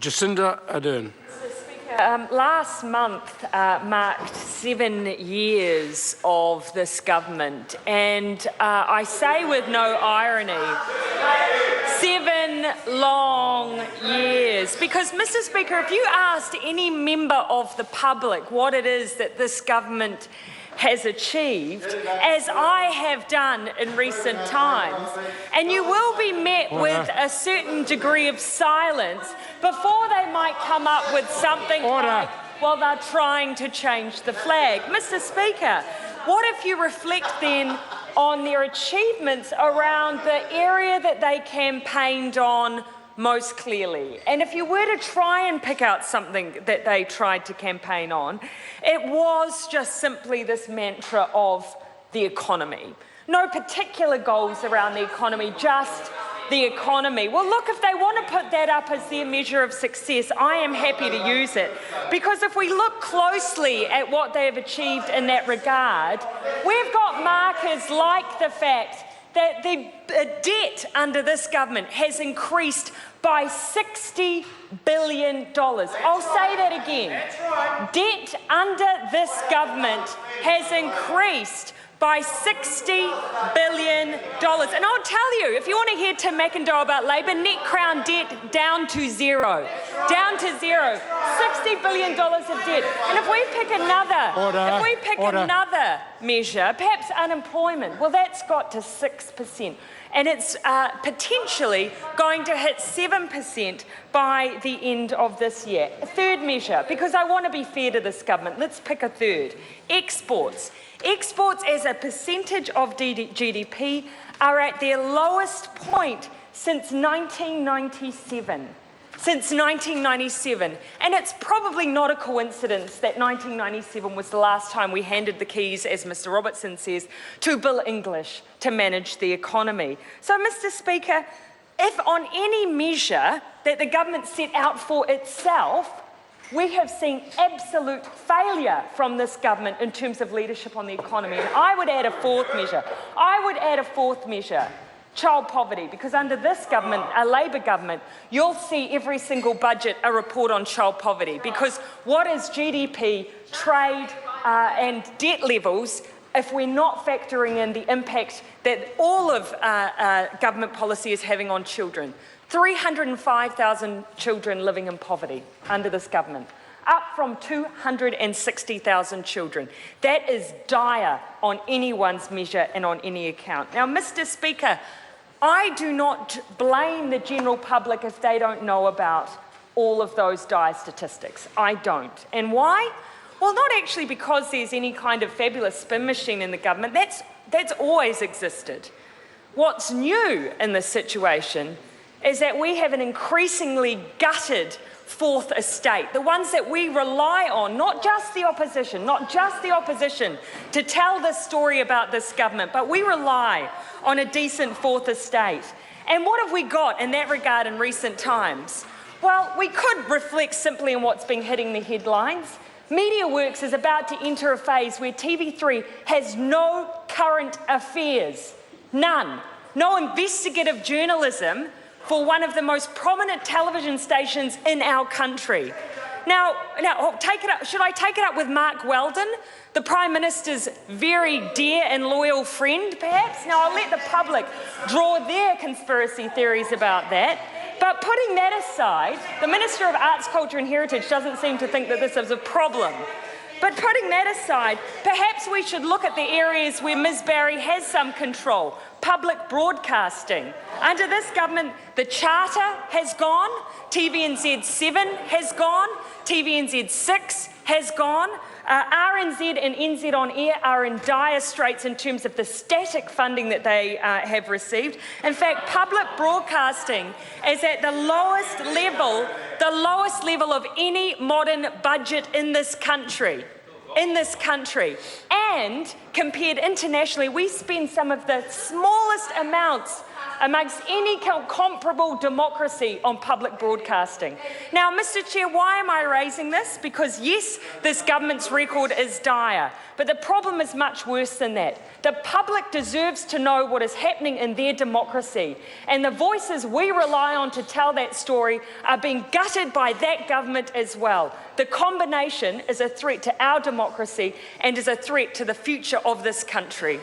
Jacinda Ardern. Last month marked 7 years of this government, and I say with no irony, 7 long years. Because, Mr. Speaker, if you asked any member of the public what it is that this government has achieved, as I have done in recent times, and you will be met with a certain degree of silence before they might come up with something like, well, they're trying to change the flag. Mr. Speaker, what if you reflect then on their achievements around the area that they campaigned on most clearly? And if you were to try and pick out something that they tried to campaign on, it was just simply this mantra of the economy. No particular goals around the economy, just the economy. Well, look, if they want to put that up as their measure of success, I am happy to use it. Because if we look closely at what they have achieved in that regard, we've got markers like the fact that the debt under this government has increased by $60 billion. I'll say that again. Debt under this government has increased by $60 billion. And I'll tell you, if you want to hear Tim McIndoe about Labor, net crown debt down to zero. Down to zero. $60 billion of debt. And if we pick another measure, perhaps unemployment, well, that's got to 6%. And it's potentially going to hit 7% by the end of this year. A third measure, because I want to be fair to this government, let's pick a third. Exports. Exports as a percentage of GDP are at their lowest point since 1997. Since 1997. And it's probably not a coincidence that 1997 was the last time we handed the keys, as Mr. Robertson says, to Bill English to manage the economy. So, Mr. Speaker, if on any measure that the government set out for itself, we have seen absolute failure from this government in terms of leadership on the economy. And I would add a fourth measure. Child poverty, because under this government, a Labor government, you'll see every single budget a report on child poverty, because what is GDP, trade and debt levels if we're not factoring in the impact that all of government policy is having on children? 305,000 children living in poverty under this government, up from 260,000 children. That is dire on anyone's measure and on any account. Now, Mr. Speaker, I do not blame the general public if they don't know about all of those dire statistics. I don't. And why? Well, not actually because there's any kind of fabulous spin machine in the government. That's always existed. What's new in this situation is that we have an increasingly gutted fourth estate, the ones that we rely on, not just the opposition, to tell the story about this government, but we rely on a decent fourth estate. And what have we got in that regard in recent times? Well, we could reflect simply on what's been hitting the headlines. MediaWorks is about to enter a phase where TV3 has no current affairs, none. No investigative journalism for one of the most prominent television stations in our country. Now, should I take it up with Mark Weldon, the Prime Minister's very dear and loyal friend, perhaps? Now, I'll let the public draw their conspiracy theories about that. But putting that aside, the Minister of Arts, Culture and Heritage doesn't seem to think that this is a problem. But putting that aside, perhaps we should look at the areas where Ms Barry has some control. Public broadcasting. Under this government, the Charter has gone, TVNZ 7 has gone, TVNZ 6 has gone. RNZ and NZ On Air are in dire straits in terms of the static funding that they have received. In fact, public broadcasting is at the lowest level of any modern budget in this country. And compared internationally, we spend some of the smallest amounts amongst any comparable democracy on public broadcasting. Now, Mr. Chair, why am I raising this? Because yes, this government's record is dire, but the problem is much worse than that. The public deserves to know what is happening in their democracy, and the voices we rely on to tell that story are being gutted by that government as well. The combination is a threat to our democracy and is a threat to the future of this country.